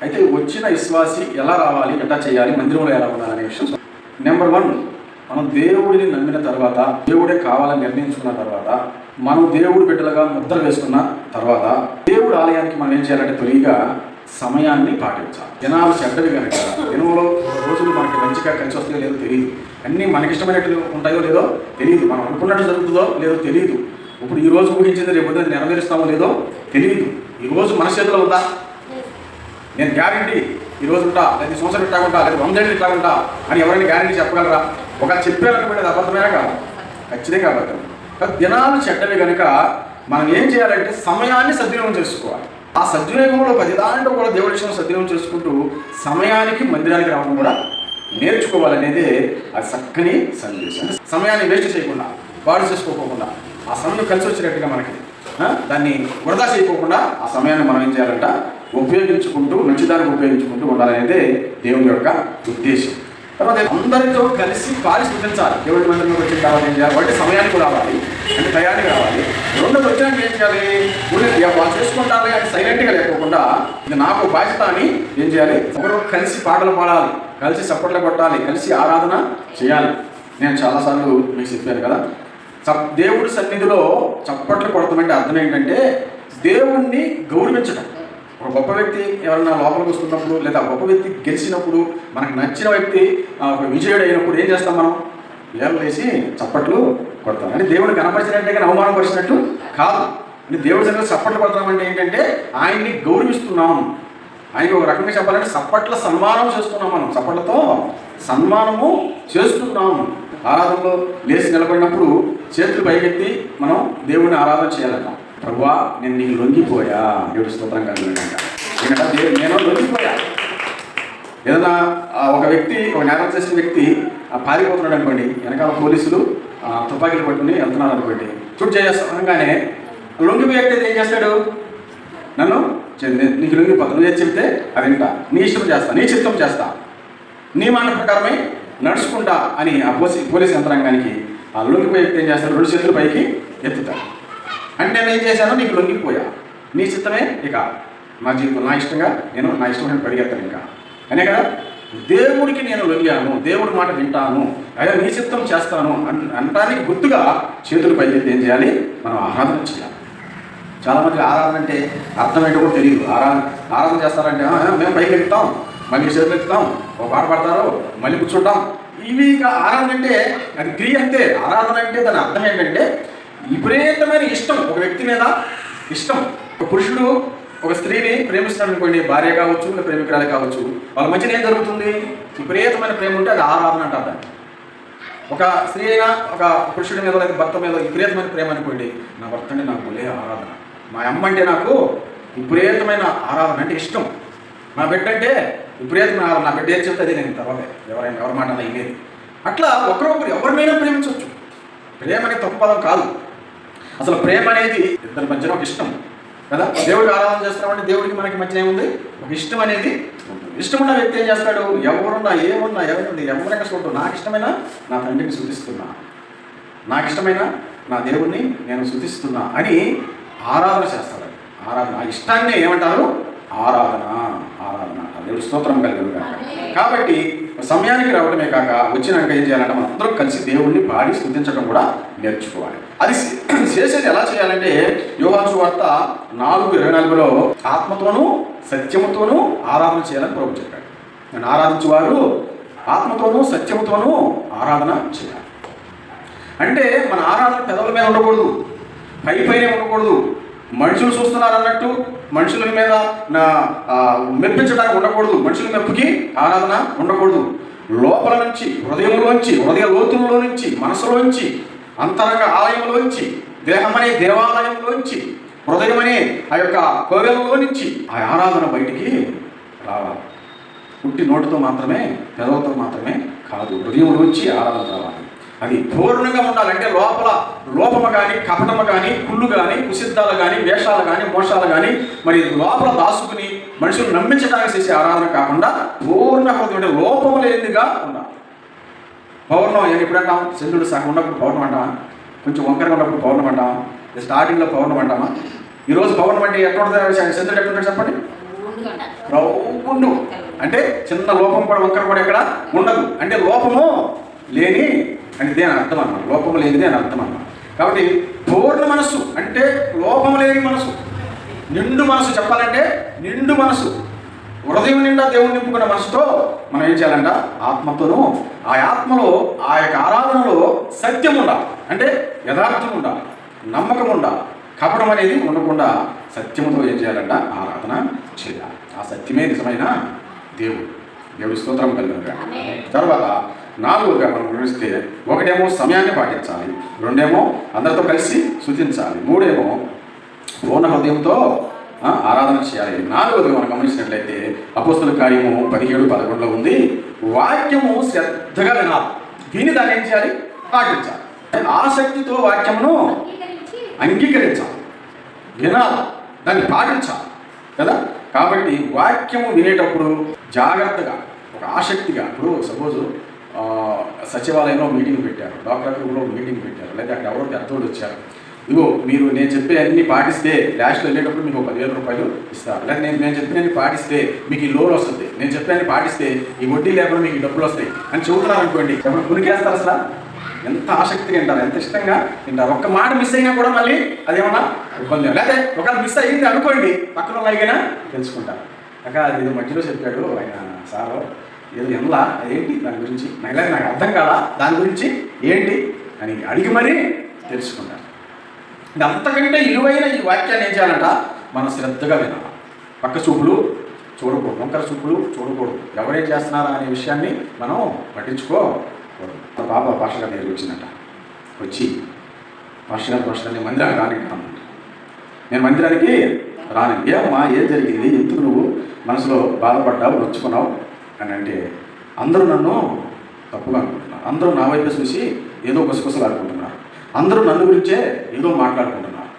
అయితే వచ్చిన విశ్వాసి ఎలా రావాలి, ఎట్లా చేయాలి, మందిరంలో ఎలా ఉండాలనే విషయం. నెంబర్ 1, మనం దేవుడిని నమ్మిన తర్వాత, దేవుడే కావాలని నిర్ణయించుకున్న తర్వాత, మనం దేవుడి బిడ్డలుగా ముద్ర వేసుకున్న తర్వాత, దేవుడి ఆలయానికి మనం ఏం చేయాలంటే తొలిగా సమయాన్ని పాటించాలి. జనాలు చెడ్డవి కనుక ఎన్నో రోజులు మనకి మంచిగా కలిసి వస్తాయో లేదో తెలియదు, అన్నీ మనకిష్టమైనట్టు ఉంటాయో లేదో తెలియదు, మనం అనుకున్నట్టు జరుగుతుందో లేదో తెలియదు. ఇప్పుడు ఈ రోజు ఊహించింది రేపు పొద్దున నెరవేరుస్తామో లేదో తెలియదు. ఈ రోజు మన చేతిలో ఉందా? నేను గ్యారంటీ ఈ రోజు ఉంటా, లేదా సంవత్సరం ఇట్లా ఉంటా, లేదా 100 ఏళ్ళు ఇట్లా ఉంటా అని ఎవరైనా గ్యారంటీ చెప్పగలరా? ఒక చెప్పారనుకోండి, అబద్ధమైనా కాదు, ఖచ్చితంగా అబద్ధం. దినాలు చెడ్డవి కనుక మనం ఏం చేయాలంటే సమయాన్ని సద్వినియోగం చేసుకోవాలి. ఆ సద్వినియోగంలో 10 దాంట్లో కూడా దేవుడి విషయంలో సద్వినియోగం చేసుకుంటూ సమయానికి మందిరానికి రావడం కూడా నేర్చుకోవాలనేదే అది చక్కని సందేశం. సమయాన్ని వేస్ట్ చేయకుండా, పాడు చేసుకోకుండా, ఆ సమయం కలిసి వచ్చినట్టుగా మనకి దాన్ని వృధా చేయకోకుండా ఆ సమయాన్ని మనం ఏం చేయాలంట ఉపయోగించుకుంటూ, మంచిదానికి ఉపయోగించుకుంటూ ఉండాలనేదే దేవుని యొక్క ఉద్దేశం. తర్వాత అందరితో కలిసి పారిశుద్ధించాలి. దేవుడి మందిరంలో వచ్చిన తర్వాత ఏం చేయాలి? వాటి సమయానికి రావాలి, అంటే టయానికి రావాలి. రెండోది వచ్చినాక ఏం చేయాలి? వాళ్ళు చేసుకుంటారు అని సైలెంట్గా లేకోకుండా ఇది నాకు బాధ్యత అని ఏం చేయాలి? ఒకరు కలిసి పాటలు పాడాలి, కలిసి చప్పట్లు కొట్టాలి, కలిసి ఆరాధన చేయాలి. నేను చాలాసార్లు మీకు చెప్పాను కదా, దేవుడి సన్నిధిలో చప్పట్లు కొడతామంటే అర్థం ఏంటంటే దేవుణ్ణి గౌరవించడం. ఒక గొప్ప వ్యక్తి ఎవరైనా లోపలికి వస్తున్నప్పుడు, లేదా గొప్ప వ్యక్తి గెలిచినప్పుడు, మనకు నచ్చిన వ్యక్తి ఒక విజయుడు అయినప్పుడు ఏం చేస్తాం? మనం ఏళ్ళు వేసి చప్పట్లు కొడతాం. అంటే దేవుడిని కనపరిచినట్టే కానీ అవమానపరిచినట్టు కాదు. అంటే దేవుడి సన్నిధిలో చప్పట్లు కొడతామంటే ఏంటంటే ఆయన్ని గౌరవిస్తున్నాం. ఆయనకి ఒక రకంగా చెప్పాలంటే చప్పట్ల సన్మానం చేస్తున్నాం. మనం చప్పట్లతో సన్మానము చేస్తున్నాం. ఆరాధనలో లేచి నిలబడినప్పుడు చేతులు పైకెత్తి మనం దేవుడిని ఆరాధన చేయాలంటాం. ప్రభువా, నేను నీకు లొంగిపోయా, దేవుడి స్తోత్రం కాదు. ఎందుకంటే నేను లొంగిపోయా. ఏదైనా ఒక వ్యక్తి, ఒక నేరం చేసిన వ్యక్తి పారిపోతున్నాడు అనుకోండి, వెనకాల పోలీసులు తుపాకీలు పట్టుకుని వెళ్తున్నారు అనుకోండి, షూట్ చేస్తాగానే లొంగిపోయే వ్యక్తి ఏం చేస్తాడు? నన్ను నీకు లొంగిపోతా, నువ్వు ఏది చెప్తే అది వింటా, నీ ఇష్టం చేస్తా, నీ చిత్తం చేస్తా, నీ మాట ప్రకారమే నడుచుకుంటా అని ఆ పోలీసు యంత్రాంగానికి ఆ లొంగిపోయే వ్యక్తి ఏం చేస్తాడు? 2 చేతులు పైకి ఎత్తుతాడు. అంటే నేను ఏం చేశాను? నీకు లొంగిపోయా, నీ చిత్తమే ఇక నా జీవితం, నా ఇష్టంగా నేను నా ఇష్టమైన పరిగెత్తాను ఇంకా అనే కదా. దేవుడికి నేను లొంగాను, దేవుడి మాట వింటాను, అయ్యా నీ చిత్తం చేస్తాను అనటానికి గుర్తుగా చేతులు పైకి ఏం చేయాలి? మనం ఆరాధన చేయాలి. చాలామందికి ఆరాధన అంటే అర్థం ఏంటో కూడా తెలియదు. ఆరాధన చేస్తారంటే మేము పైకి ఎక్కుతాం, మళ్ళీ చేతులు ఎత్తుతాం, ఒక పాట పడతారు, మళ్ళీ కూర్చుంటాం. ఇవి ఇక ఆరాధన అంటే అది క్రియ అంతే. ఆరాధన అంటే దాని అర్థం ఏంటంటే విపరీతమైన ఇష్టం, ఒక వ్యక్తి మీద ఇష్టం. ఒక పురుషుడు ఒక స్త్రీని ప్రేమిస్తున్నాడు అనుకోండి, భార్య కావచ్చు, ఇంకా ప్రేమికురాలు కావచ్చు, వాళ్ళ మధ్యన ఏం జరుగుతుంది? విపరీతమైన ప్రేమ ఉంటే అది ఆరాధన అంటారు దాన్ని. ఒక స్త్రీ అయినా ఒక పురుషుడి మీద లేదా భర్త మీద విపరీతమైన ప్రేమ అనుకోండి, నా భర్త అంటే నాకు భలే ఆరాధన, మా అమ్మ అంటే నాకు విపరీతమైన ఆరాధన అంటే ఇష్టం, నా బిడ్డ అంటే విపరీతమైన ఆరాధన, నా బిడ్డ ఏం చెప్తే అది నేను తర్వాత ఎవరి మాట అన్నా ఇనేది. అట్లా ఒకరొకరు ఎవరినైనా ప్రేమించవచ్చు. ప్రేమ అనేది తప్పు పదం కాదు. అసలు ప్రేమ అనేది ఇద్దరి మధ్యన ఒక ఇష్టం కదా. దేవుడికి ఆరాధన చేస్తున్నామంటే దేవుడికి మనకి మధ్యన ఏముంది? ఒక ఇష్టం అనేది ఉంటుంది. ఇష్టం ఉన్న వ్యక్తి ఏం చేస్తాడు? ఎవరున్నా ఏమున్నా ఎవరైనా చూడటం, నాకు ఇష్టమైన నా తండ్రిని శుద్ధిస్తున్నా, నాకు ఇష్టమైన నా దేవుడిని నేను శుద్ధిస్తున్నా అని ఆరాధన చేస్తాడు. ఆరాధన, ఆ ఇష్టాన్ని ఏమంటారు? ఆరాధన. ఆరాధన దేవుడి స్తోత్రం కలిగి. కాబట్టి సమయానికి రావడమే కాక వచ్చినాక ఏం చేయాలంటే మనం అందరం కలిసి దేవుడిని పాడి స్తుతించడం కూడా నేర్చుకోవాలి. అది చేసేది ఎలా చేయాలంటే యోహాను సువార్త 4:24లో ఆత్మతోనూ సత్యముతోనూ ఆరాధన చేయాలని ప్రభు చెప్పాడు. నేను ఆరాధించేవారు ఆత్మతోనూ సత్యముతోనూ ఆరాధన చేయాలి. అంటే మన ఆరాధన పెదవుల మీద ఉండకూడదు, పైనే ఉండకూడదు, మనుషులు చూస్తున్నారు అన్నట్టు మనుషుల మీద మెప్పించడానికి ఉండకూడదు, మనుషుల మెప్పుకి ఆరాధన ఉండకూడదు. లోపల నుంచి, హృదయంలోంచి, హృదయ లోతుల్లో నుంచి, మనసులోంచి, అంతరంగ ఆలయంలోంచి, దేహం అనే దేవాలయంలోంచి, హృదయం అనే ఆ యొక్క కోవెలలో నుంచి ఆ ఆరాధన బయటికి రావాలి. పుట్టి నోటితో మాత్రమే, పెదవులతో మాత్రమే కాదు, హృదయంలోంచి ఆరాధన రావాలి. అది పూర్ణంగా ఉండాలంటే లోపల లోపము కానీ, కపటము కానీ, కుళ్ళు కానీ, కుసిద్ధాలు కానీ, వేషాలు కానీ, మోసాలు కానీ మరి లోపల దాసుకుని మనుషులు నమ్మించడానికి చేసే ఆరాధన కాకుండా పూర్ణ హృదయం అంటే లోపము లేనిదిగా ఉండాలి. పౌర్ణం ఎప్పుడు అంటాం? చంద్రుడు సగం ఉన్నప్పుడు పౌర్ణం అంటామా? కొంచెం వంకరగా ఉన్నప్పుడు పౌర్ణం అంటామా? స్టార్టింగ్లో పౌర్ణం అంటామా? ఈరోజు పౌర్ణం అంటే ఎక్కడ చంద్రుడు ఎక్కడ చెప్పండి? రౌండ్ అంటే చిన్న లోపం కూడా వంకర కూడా ఇక్కడ ఉండదు. అంటే లోపము లేని అంటే దేని అర్థం అన్నమాట. లోపము లేనిది అని అర్థం అన్నమాట. కాబట్టి పూర్ణ మనస్సు అంటే లోపము లేని మనసు, నిండు మనసు. చెప్పాలంటే నిండు మనసు, హృదయం నిండా దేవుని నింపుకున్న మనసుతో మనం ఏం చేయాలంట? ఆత్మతోనూ, ఆ ఆత్మలో ఆ యొక్క ఆరాధనలో సత్యం ఉండాలి. అంటే యథార్థం ఉండాలి, నమ్మకం ఉండాలి, కపటం అనేది ఉండకుండా సత్యముతో ఏం చేయాలంట? ఆరాధన చేయాలి. ఆ సత్యమే నిజమైన దేవుడి స్తోత్రం కలిగిన. తర్వాత నాలుగుగా మనం వివరిస్తే, ఒకటేమో సమయాన్ని పాటించాలి, రెండేమో అందరితో కలిసి స్తుతించాలి, మూడేమో పూర్ణ హృదయంతో ఆరాధన చేయాలి. నాలుగోది మనం గమనించినట్లయితే అపోస్తలుల కార్యము 17:11 ఉంది, వాక్యము శ్రద్ధగా వినాలి, విని దాన్ని ఏం చేయాలి? పాటించాలి. ఆసక్తితో వాక్యమును అంగీకరించాలి, వినాలి, దాన్ని పాటించాలి కదా. కాబట్టి వాక్యము వినేటప్పుడు జాగ్రత్తగా, ఒక ఆసక్తిగా. ఇప్పుడు సపోజు సచివాలయంలో మీటింగ్ పెట్టారు, డాక్టర్ గ్రూప్లో మీటింగ్ పెట్టారు, లేదా అక్కడ ఎవరో పెద్దోళ్ళు వచ్చారు. ఇగో మీరు నేను చెప్పే అన్ని పాటిస్తే లాస్ట్లో వెళ్ళేటప్పుడు మీకు 10,000 రూపాయలు ఇస్తారు, లేదా నేను చెప్పినన్ని పాటిస్తే మీకు ఈ లోన్ వస్తుంది, నేను చెప్పినన్ని పాటిస్తే ఈ వడ్డీ లేకుండా మీకు డబ్బులు వస్తాయి అని చెబుతున్నారు అనుకోండి. ఎప్పుడు కునికేస్తారు అసలు? ఎంత ఆసక్తిగా వింటారు, ఎంత ఇష్టంగా వింటారు. ఒక్క మాట మిస్ అయినా కూడా మళ్ళీ అదేమన్నా ఇబ్బంది, లేకపోతే ఒకవేళ మిస్ అయ్యింది అనుకోండి, పక్కన వాళ్ళైనా తెలుసుకుంటారు. అక్క అది మధ్యలో చెప్పాడు ఆయన సారు, ఏదో ఎంలా ఏంటి దాని గురించి నాకు అర్థం కాదా, దాని గురించి ఏంటి అని అడిగి మరీ తెలుసుకుంటారు. అంతకంటే విలువైన ఈ వాక్యాన్ని ఏం చేయాలంట? మనం శ్రద్ధగా వినాలి, పక్క చూపులు చూడకూడదు, వంకర చూపులు చూడకూడదు, ఎవరేం చేస్తున్నారా అనే విషయాన్ని మనం పట్టించుకోకూడదు. పాప పాస్టర్ గారి దగ్గరికి వచ్చిందట, వచ్చి పాస్టర్ గారు నేను మందిరానికి రానిస్తాను, నేను మందిరానికి రాను. ఏమ్మా ఏం జరిగింది, ఎందుకు నువ్వు మనసులో బాధపడ్డావు, నొచ్చుకున్నావు అని అంటే, అందరూ నన్ను తప్పుగా అనుకుంటున్నారు, అందరూ నా వైపు చూసి ఏదో గుసగుసలు ఆడుకుంటున్నారు, అందరూ నన్ను గురించే ఏదో మాట్లాడుకుంటున్నారు,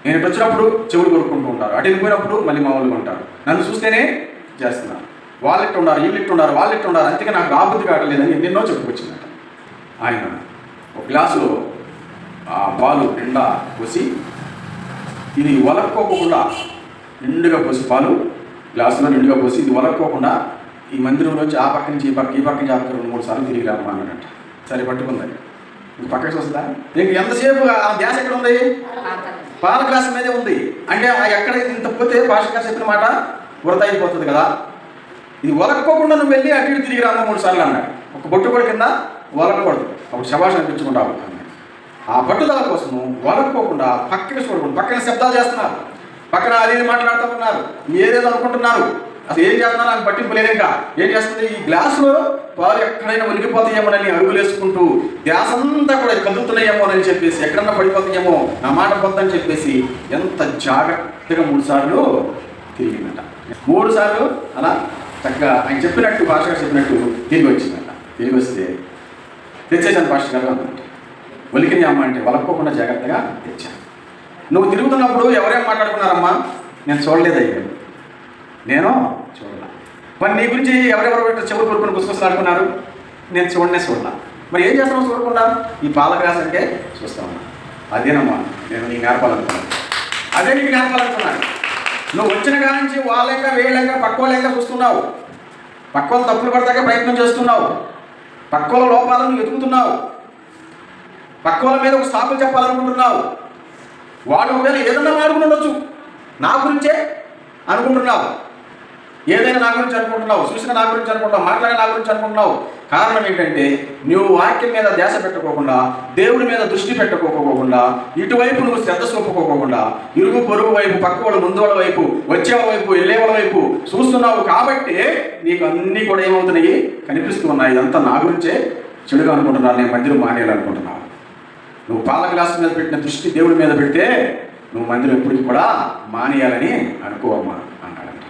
నేను ఇటు వచ్చినప్పుడు చెవులు కొరుక్కుంటూ ఉంటారు, అటు వెళ్ళిపోయినప్పుడు మళ్ళీ మామూలుగా ఉంటారు, నన్ను చూస్తేనే చేస్తున్నారు, వాళ్ళు ఇట్టు ఉన్నారు, వీళ్ళు ఇట్టు ఉన్నారు, వాళ్ళు ఇట్టు ఉన్నారు, అందుకే నాకు రాబుద్ది కావట్లేదని ఎన్నెన్నో చెప్పుకొచ్చిందట. ఆయన ఒక గ్లాసులో పాలు నిండా పోసి, ఇది వలక్కోకుండా నిండుగా పోసి, పాలు గ్లాసులో నిండుగా పోసి ఇది వలక్కోకుండా ఈ మందిరంలోంచి ఆ పక్క నుంచి ఈ పక్క 2-3 సార్లు తిరిగి రామన్నాడంట. సరే పట్టుకుందని ఇంక పక్కకి వస్తుందా? ఇంక ఎంతసేపు ఆ ధ్యాస ఎక్కడ ఉంది? పాల గ్లాస్ మీదే ఉంది. అంటే ఎక్కడ ఇంత పోతే పాస్టర్ గారు చెప్పిన మాట వృధా అయిపోతుంది కదా. ఇది వలక్కోకుండా నువ్వు వెళ్ళి అటు ఇటు తిరిగి రామా 3 సార్లు అన్నాడు. ఒక బొట్టు కూడా కింద వలకూడదు, అప్పుడు శభాష్ అనిపించుకుంటావు. ఆ పట్టుదల కోసము వలక్కోకుండా పక్కకి చూడకూడదు. పక్కన శబ్దాలు చేస్తున్నారు, పక్కన అది మాట్లాడుతూ ఉన్నారు, ఏదేదో అనుకుంటున్నారు, అసలు ఏం చేస్తున్నారు అని పట్టింపు లేదు. ఇంకా ఏం చేస్తుంది? ఈ గ్లాసులో పాలు ఎక్కడైనా ఒలిగిపోతాయేమోనని అరుగులు వేసుకుంటూ గ్యాస్ అంతా కూడా కదులుతున్నాయేమోనని చెప్పేసి, ఎక్కడన్నా పడిపోతాయేమో నా మాట పొద్దని చెప్పేసి ఎంత జాగ్రత్తగా 3 సార్లు తిరిగిందట. 3 సార్లు అలా చక్కగా ఆయన చెప్పినట్టు, పాస్టర్ గారు చెప్పినట్టు తిరిగి వచ్చిందట. తిరిగి వస్తే తెచ్చేసాను పాస్టర్ గారు అన్నమాట. ఒలికిని అమ్మ అంటే వలక్కోకుండా జాగ్రత్తగా తెచ్చాను. నువ్వు తిరుగుతున్నప్పుడు ఎవరేం మాట్లాడుకున్నారమ్మా? నేను చూడలేదయ్యా, నేను చూడలా. మరి నీ గురించి ఎవరెవరు చెవులు కొడుకుని గుసగుసలు ఆడుకున్నారు, నేను చూడలా. మరి ఏం చేస్తున్నావు చూడకుండా? ఈ పాలగ్రాస్ అంటే చూస్తా ఉన్నా. అదేనమ్మా నేను నీకు నేర్పాలనుకున్నాను, అదే నీకు నేర్పాలనుకున్నాను. నువ్వు వచ్చిన కాడ నుంచి వాళ్ళంగా వీళ్ళంగా పక్కోళ్ళంగా చూస్తున్నావు, పక్కోళ్ళు తప్పులు పడతాక ప్రయత్నం చేస్తున్నావు, పక్కోళ్ళ లోపాలను వెతుకుతున్నావు, పక్కోళ్ళ మీద ఒక సాకులు చెప్పాలనుకుంటున్నావు. వాడు ఒకవేళ ఏదన్నా మాడుకుని ఉండొచ్చు, నా గురించే అనుకుంటున్నావు, ఏదైనా నా గురించి అనుకుంటున్నావు, చూసిన నా గురించి అనుకుంటున్నావు, మాట్లాడిన నా గురించి అనుకుంటున్నావు. కారణం ఏంటంటే నువ్వు వాక్యం మీద ధ్యాస పెట్టుకోకుండా, దేవుడి మీద దృష్టి పెట్టుకోకుండా, ఇటువైపు నువ్వు శ్రద్ధ చూపుకోకుండా, ఇరుగు పొరుగు వైపు, పక్కవాడు ముందువాళ్ళ వైపు, వచ్చేవాళ్ళ వైపు, వెళ్ళేవాళ్ళ వైపు చూస్తున్నావు. కాబట్టి నీకు అన్నీ కూడా ఏమవుతున్నాయి? కనిపిస్తూ ఉన్నాయి. ఇదంతా నా గురించే చెడుగా అనుకుంటున్నాను, నేను మందిరం మానేయాలనుకుంటున్నాను. నువ్వు పాల గ్లాసు మీద పెట్టిన దృష్టి దేవుడి మీద పెడితే నువ్వు మందిరం ఎప్పటికీ కూడా మానేయాలని అనుకోవమ్మా అన్నాడంట.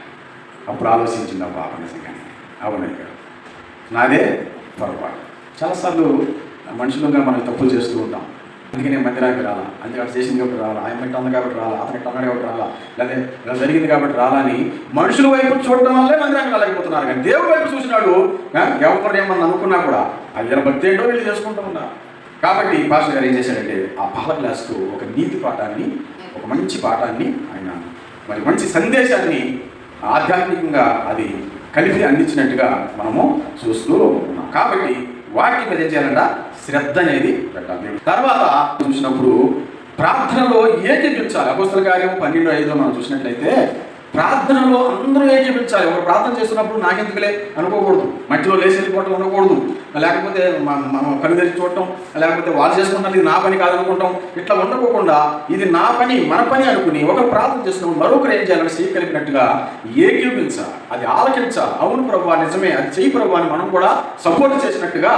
అప్పుడు ఆలోచించింది ఆ పాప, నిజంగానే అవునయ్య నాదే పొరపాటు. చాలాసార్లు మనుషులుగా మనం తప్పులు చేస్తూ ఉంటాం. అందుకే నేను మందిరానికి రాలా, అందుకే అక్కడ చేసింది కాబట్టి రాలా, ఆయన మెట్ట ఉంది కాబట్టి రాలా, అతను ఎట్ట అన్నాడు కాబట్టి రాలా, లేదా ఇలా జరిగింది కాబట్టి రాలా అని మనుషుల వైపు చూడటం వల్లే మందిరానికి రాలేకపోతున్నారు. కానీ దేవుడి వైపు చూసినాడు ఎవరు ఏమన్నా అనుకున్నా కూడా అది భక్తి ఏంటో వీళ్ళు చేసుకుంటూ ఉన్నారు. కాబట్టి పాస్టర్ గారు ఏం చేశాడంటే ఆ పాల గ్లాస్కు ఒక నీతి పాఠాన్ని, ఒక మంచి పాఠాన్ని, ఆయన మరి మంచి సందేశాన్ని ఆధ్యాత్మికంగా అది కలిపి అందించినట్టుగా మనము చూస్తూ ఉన్నాం. కాబట్టి వాక్యం మీద ఏం చేయాలంట, శ్రద్ధ అనేది పెట్టాలి. తర్వాత చూసినప్పుడు ప్రార్థనలో ఏకీపించాలి. అపోస్తల కార్యం 12:5 మనం చూసినట్లయితే ప్రార్థనలో అందరూ ఏకీపించాలి. ఒకరు ప్రార్థన చేస్తున్నప్పుడు నాకెందుకులే అనుకోకూడదు, మధ్యలో లేచి వెళ్ళిపోవటం ఉండకూడదు, లేకపోతే మనం కళ్ళు తెరిచి చూడటం, లేకపోతే వాళ్ళు చేసుకుంటున్నది ఇది నా పని కాదనుకుంటాం, ఇట్లా ఉండకోకుండా ఇది నా పని మన పని అనుకుని ఒకరు ప్రార్థన చేస్తున్నప్పుడు మరొకరు ఏం చేయాలని స్వీకరించినట్టుగా ఏకీపించాలి. అది ఆలకించాలి. అవును ప్రభువా నిజమే, అది చెయ్యి ప్రభువా అని మనం కూడా సపోర్ట్ చేసినట్టుగా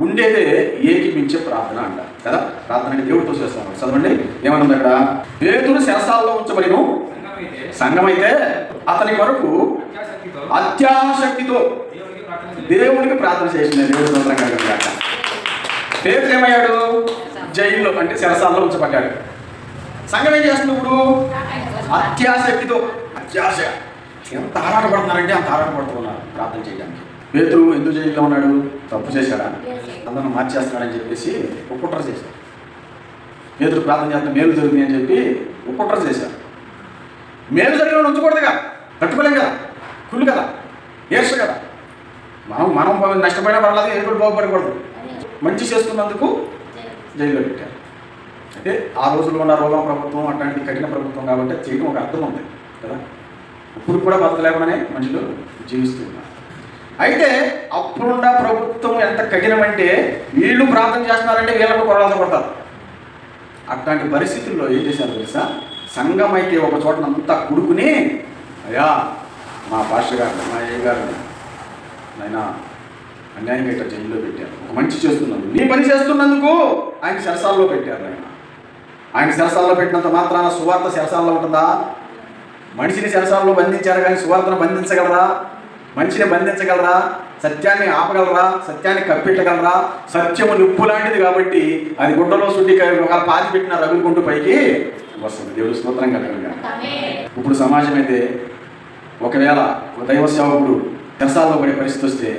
ఉండేదే ఏకీపించే ప్రార్థన అంటారు కదా. ప్రార్థన దేవుడితో చేస్తాం. చదవండి ఏమన్నది అక్కడ, పేతురు శరసాలలో ఉంచబడిను సంఘమైతే అతని వరకు అత్యాశక్తితో దేవుడికి ప్రార్థన చేసిన దేవుడి సంవత్సరంగా పేతురు ఏమయ్యాడు, జైల్లో అంటే శరసాలలో ఉంచబడ్డాడు. సంఘం ఏం చేస్తుంది ఇప్పుడు, అత్యాశక్తితో, అత్యాశ ఎంత ఆరాటపడుతున్నారంటే అంత ఆరాటపడుతున్నారు ప్రార్థన చేయడానికి. పేతురు ఎందుకు జైల్లో ఉన్నాడు, తప్పు చేశాడా, అందరూ మార్చేస్తున్నాడని చెప్పేసి కుట్ర చేశాడు. పేతురు ప్రార్థన చేస్తే మేలు జరుగుతుంది అని చెప్పి కుట్ర చేశారు. మేలు జరిగిన ఉంచకూడదుగా, తట్టుకోలేం కదా, కుళ్ళు కదా, ఏర్ష కదా. మనం నష్టపోయినా పర్లేదు, ఏది కూడా బాగుపడకూడదు. మంచి చేస్తున్నందుకు జైల్లో పెట్టారు. అయితే ఆ రోజుల్లో ఉన్న రోమా ప్రభుత్వం అట్లాంటి కఠిన ప్రభుత్వం కాబట్టి చేయడం ఒక అర్థం ఉంది కదా. ఇప్పుడు కూడా బతక లేకుండానే మనుషులు జీవిస్తున్నారు. అయితే అప్పుడున్న ప్రభుత్వం ఎంత కఠినమంటే వీళ్ళు ప్రార్థన చేస్తున్నారంటే వీళ్ళకు కొరడాలతో కొడతారు. అట్లాంటి పరిస్థితుల్లో ఏం చేశారు తెలుసా, సంఘం అయితే ఒక చోట అంతా కుడుకుని, అయ్యా మా పాస్టర్ గారు మా అయ్య గారిని ఆయన అన్యాయంగా ఇట్లా జైల్లో పెట్టారు, ఒక మంచి చేస్తున్నందుకు, నీ పని చేస్తున్నందుకు ఆయన శరసాల్లో పెట్టారు. ఆయన శరసాల్లో పెట్టినంత మాత్రాన సువార్త శరసాల్లో ఉంటుందా? మనిషిని శరసాల్లో బంధించారు కానీ సువార్తను బంధించగలరా? మనిషిని బంధించగలరా? సత్యాన్ని ఆపగలరా? సత్యాన్ని కప్పెట్టగలరా? సత్యము నిప్పు లాంటిది కాబట్టి అది గుడ్డలో సుడ్డి ఒక పాతి పెట్టిన రగులుకుంటూ పైకి వస్తుంది. దేవుడు స్తోత్రం కలగలుగా. ఇప్పుడు సమాజం అయితే ఒకవేళ ఒక దైవ సేవకుడు దర్శాల్లో పడే పరిస్థితి వస్తే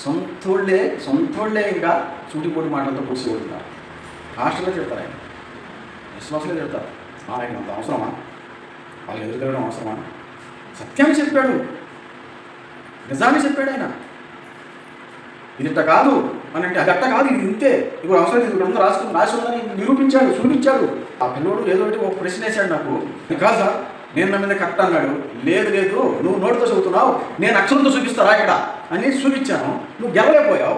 సొంతోళ్ళే ఇంకా చూటిపోటి మాటలతో పొడిచి కొడుతున్నారు. హాస్టల్లో తిడతారు, ఆయన విశ్వాసంలో తిడతారు. ఆయన అంత అవసరమా, వాళ్ళు ఎదురుకెళ్ళడం అవసరమా? సత్యాన్ని చెప్పాడు, నిజాన్ని చెప్పాడు ఆయన. ఇది ఇట్ట కాదు అని అంటే అది అట్ట కాదు, ఇది ఇంతే, ఇప్పుడు అవసరం ఇది ఇక్కడ రాసి ఉందని నిరూపించాడు, చూపించాడు. ఆ పిల్లోడు ఏదో ఒక ప్రశ్న వేశాడు నాకు, ఇది కాదు సార్ నేను నా మీద కరెక్ట్ అన్నాడు. లేదు నువ్వు నోటితో చదువుతున్నావు, నేను అక్షరంతో చూపిస్తారా ఇక్కడ అని చూపించాను. నువ్వు గెలవలేకపోయావు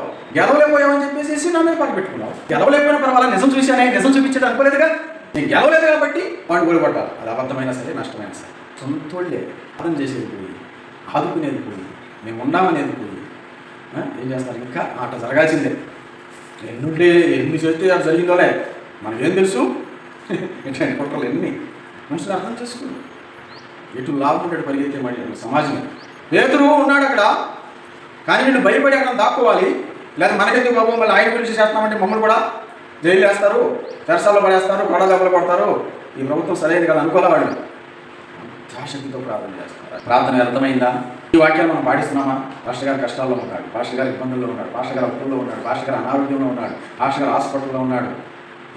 అని చెప్పేసి నా మీద పని పెట్టుకున్నావు. గెలవలేకపోయినా పర్వాలేదు, నిజం చూశానే, నిజం చూపించాడు అనుకోలేదుగా. నేను గెలవలేదు కాబట్టి వాడిని గొడవపడ్డారు. అది అబద్ధమైనా సరే నష్టమైనా సరే. సొంతోళ్ళే అర్థం చేసేది పోయి, ఆదుకునేది పోయి, మేము ఉన్నామనేది పోయి ఏం చేస్తారు, ఇంకా ఆట జరగాల్సిందే. ఎన్ని చేస్తే అది జరిగిందోలే మనకేం తెలుసు. ఇట్లాంటి కుట్రలు ఎన్ని మనుషులు అర్థం చేసుకున్నారు. ఎటు లాభం ఉంటాడు పరిగెత్తే మరి సమాజం. పేతురు ఉన్నాడు అక్కడ, కానీ వీళ్ళు భయపడి అక్కడ దాక్కోవాలి. లేదా మనకెందుకు బాబు మళ్ళీ ఆయన గురించి చేస్తున్నామంటే మమ్మల్ని కూడా జైలు వేస్తారు, తెరసాల్లో పడేస్తారు, గొడవలు పడతారు. ఈ ప్రభుత్వం సరైనది కదా అనుకోలే. వాళ్ళు ఆసక్తితో ప్రార్థన చేస్తారు. ప్రార్థన అర్థమైందా? ఈ వాక్యాలు మనం పాటిస్తున్నామా? పాస్టర్ గారు కష్టాల్లో ఉన్నాడు, పాస్టర్ గారు ఇబ్బందుల్లో ఉన్నాడు, పాస్టర్ గారు అప్పుల్లో ఉన్నాడు, పాస్టర్ గారు అనారోగ్యంలో ఉన్నాడు, పాస్టర్ గారు హాస్పిటల్లో ఉన్నాడు.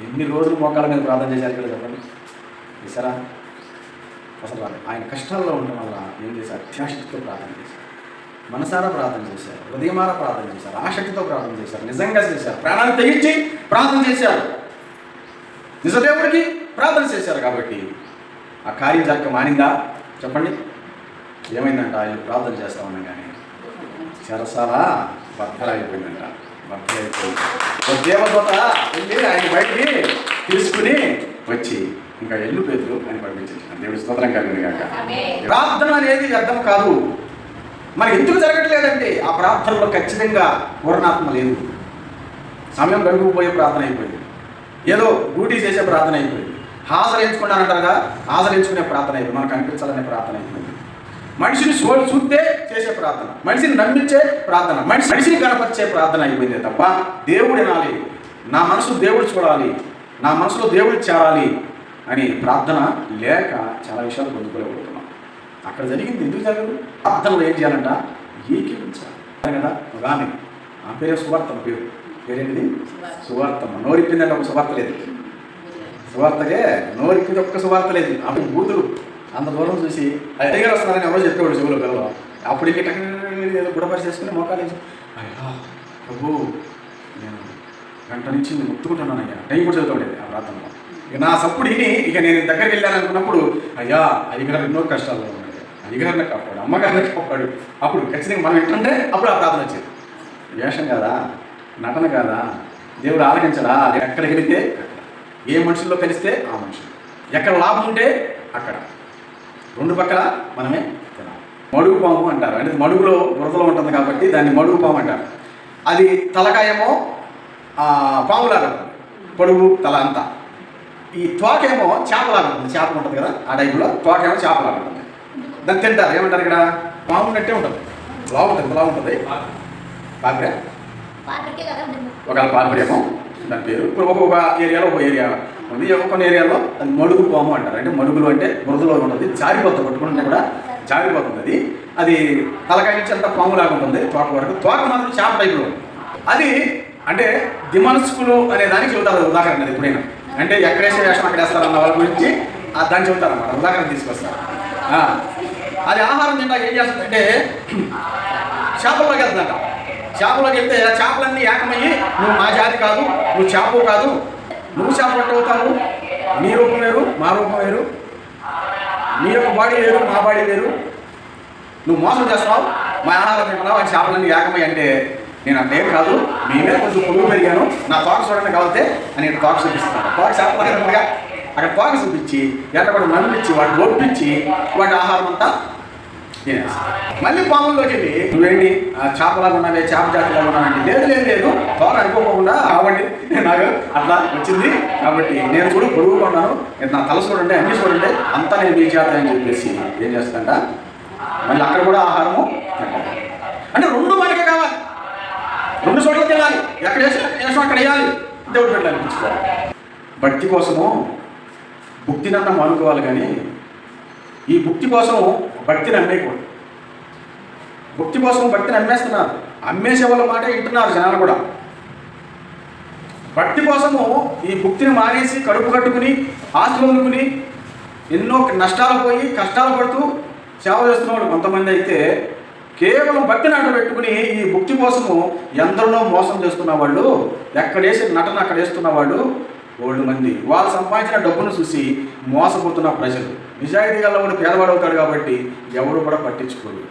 ఎన్ని రోజులు మోకాళ్ళ మీద ప్రార్థన చేశారు కదా చెప్పండి. చేశారా? అసలు ఆయన కష్టాల్లో ఉండడం వల్ల ఏం చేశారు? అత్యాశక్తితో ప్రార్థన చేశారు, మనసారా ప్రార్థన చేశారు, హృదయమారా ప్రార్థన చేశారు, ఆసక్తితో ప్రార్థన చేశారు, నిజంగా చేశారు, ప్రాణాన్ని తెగించి ప్రార్థన చేశారు, నిజదేవుడికి ప్రార్థన చేశారు. కాబట్టి ఆ కార్యం జరగక మానిందా చెప్పండి? ఏమైందంట, ఆయన ప్రార్థన చేస్తా ఉన్నాం కానీ చెరసాల బద్దలైపోయిందంట. బద్దలైపోయింది. దేవదూత వెళ్ళి ఆయన బయటికి తీసుకుని వచ్చి ఇంకా ఎల్లు పేతురు అని పంపించేసిన దేవుడి స్తోత్రం కలిగింది కాక. ప్రార్థన అనేది వ్యర్థం కాదు. మనకి ఎందుకు జరగట్లేదంటే ఆ ప్రార్థనలో ఖచ్చితంగా పూర్ణాత్మ లేదు. సమయం గడుపుపోయే ప్రార్థన అయిపోయింది, ఏదో డ్యూటీ చేసే ప్రార్థన అయిపోయింది, హాజరించుకున్నానంటారుగా హాజరించుకునే ప్రార్థన అయిపోయింది, మనకు అనిపించాలనే ప్రార్థన అయిపోయింది, మనిషిని చూస్తే చేసే ప్రార్థన, మనిషిని నమ్మించే ప్రార్థన, మనిషిని కనపరిచే ప్రార్థన అయిపోయింది తప్ప దేవుడు వినాలి, నా మనసు దేవుడు చూడాలి, నా మనసులో దేవుడు చేరాలి అని ప్రార్థన లేక చాలా విషయాలు పొందుకోలేకపోతున్నాం. అక్కడ జరిగింది ఎందుకు జరగదు? ప్రార్థనలో ఏం చేయాలంట? ఏకీపించాలి కదా. ఒక ఆమె, ఆ పేరే సువార్తమ్మ, పేరేంటిది? సువార్తమ్మ. నోరిప్పిందంటే ఒక సువార్త లేదు, సువార్తకే నోరిప్పింది ఒక్క సువార్త లేదు. ఆమె బూతులు అంత దూరం చూసి అయ్యగారు వస్తున్నారని ఎవరో చెప్పేవాడు చెవులో పిల్లలు. అప్పుడు ఇంక ఏదో గుడపరి చేసుకుని మోకాలు అయ్యా ప్రభు నేను గంట నుంచి నేను ముట్టుకుంటున్నాను అయ్యా. టైం కూడా చదువుతాడు ఆ ప్రాంతంలో. ఇక నా సప్పుడు విని ఇక నేను దగ్గరికి వెళ్ళాను అనుకున్నప్పుడు అయ్యా అయ్యగారు ఎన్నో కష్టాలు ఉన్నాయి, అయ్యగారిని కాపాడు, అమ్మగారిని కాపాడు. అప్పుడు ఖచ్చితంగా మనం ఏంటంటే అప్పుడు ఆ ప్రార్థన వచ్చేది. వేషం కాదా, నటన కాదా, దేవుడు ఆలకించడా? ఎక్కడికి వెళితే ఏ మనుషుల్లో కలిస్తే ఆ మనుషులు, ఎక్కడ లాభం ఉంటే అక్కడ, రెండు పక్కల మనమే తినాలి. మడుగు పాము అంటారు, అంటే మడుగులో బురదలో ఉంటుంది కాబట్టి దాన్ని మడుగు పాము అంటారు. అది తలకాయేమో పాములాగా ఉంటుంది, పొడుగు తల అంతా. ఈ తోకేమో చేపలాగా ఉంటుంది, చేపలు ఉంటుంది కదా ఆ టైపులో, తోకేమో చేపలాగా ఉంటుంది. దాన్ని తింటారు, ఏమంటారు ఇక్కడ పాము ఉన్నట్టే ఉంటుంది, లావు ఉంటుంది పాపిరే. ఒకవేళ పాపిరేమో దాని పేరు. ఇప్పుడు ఒక్కొక్క ఏరియాలో ఒక ఏరియా ఉంది, కొన్ని ఏరియాలో అది మడుగు పాము అంటారు. అంటే మడుగులు అంటే బురదలో ఉంటుంది, జారిపోతుంది, పట్టుకుంటే కూడా జారిపోతుంది. అది తలకాయ నుంచి అంతా పాములాగా ఉంటుంది తోక వరకు. తోక మాత్రం చేప టైపులో. అది అంటే దిమనస్కులు అనే దానికి చెబుతారు ఉదాహరణ. అది ఎప్పుడైనా అంటే ఎక్కడేసే వేషం అక్కడ వేస్తారన్న వాళ్ళ గురించి దాన్ని చెబుతారు అన్నమాట, ఉదాహరణ తీసుకొస్తారు. అది ఆహారం తింటా ఏం చేస్తుందంటే చేపల్లోకి వెళ్తుందంట. చేపలోకి వెళ్తే చేపలన్నీ ఏకమయ్యి నువ్వు మా జాతి కాదు, నువ్వు చేప కాదు, నువ్వు చేప అవుతావు, నీ రూపం వేరు మా రూపం వేరు, నీ యొక్క బాడీ వేరు మా బాడీ వేరు, నువ్వు మోసం చేస్తావు, మా ఆహారం తింటున్నావు అని చేపలన్నీ ఏకమయ్యి అంటే నేను అంటే కాదు, మీ మీద కొంచెం పొడుగు పెరిగాను, నా తోక చూడండి కావతే అని తోక చూపిస్తున్నాను. తోక చేపలుగా అక్కడ తోక చూపించి ఎక్కడ కూడా నమ్మించి వాటి ఒప్పించి వాటి ఆహారం అంతా తినేస్తాను. మళ్ళీ పాముల్లోకి వెళ్ళి నువ్వేంటి చేపలాగా ఉన్నావే, చేప జాతిలాగా ఉన్నావంటే లేదు తోక అనుకోకుండా కాబట్టి నాకు అట్లా వచ్చింది కాబట్టి నేను కూడా పొడుగుగా ఉన్నాను, నా తల చూడండి అన్ని చూడండి అంతా నేను మీ చేత అని చెప్పేసి ఏం చేస్తాంట మళ్ళీ అక్కడ కూడా ఆహారము అంటే రెండు మనకే కావాలి, రెండు చోట్లకి వెళ్ళాలి, ఎక్కడ వేసాం అక్కడ వేయాలి, దేవుడు పెట్టాలి అనిపించుకోవాలి. భక్తి కోసము భక్తిని అన్న మానుకోవాలి, కానీ ఈ భక్తి కోసం భక్తిని అమ్మేయకూడదు. భక్తి కోసం భక్తిని అమ్మేస్తున్నారు, అమ్మేసే వాళ్ళ మాట వింటున్నారు జనాలు కూడా. భక్తి కోసము ఈ భక్తిని మానేసి కడుపు కట్టుకుని ఆస్తులు వదులుకుని ఎన్నో నష్టాలు పోయి కష్టాలు పడుతూ సేవ చేస్తున్న వాళ్ళు కొంతమంది అయితే కేవలం భక్తిని అడ్డు పెట్టుకుని ఈ భక్తి కోసము ఎందరినో మోసం చేస్తున్న వాళ్ళు, ఎక్కడేసి నటన అక్కడ వేస్తున్న వాళ్ళు ఓల్డ్ మంది. వాళ్ళు సంపాదించిన డబ్బును చూసి మోసపోతున్న ప్రజలు. నిజాయితీ గల వాడు పేదవాడు అవుతాడు కాబట్టి ఎవరు కూడా పట్టించుకోరు.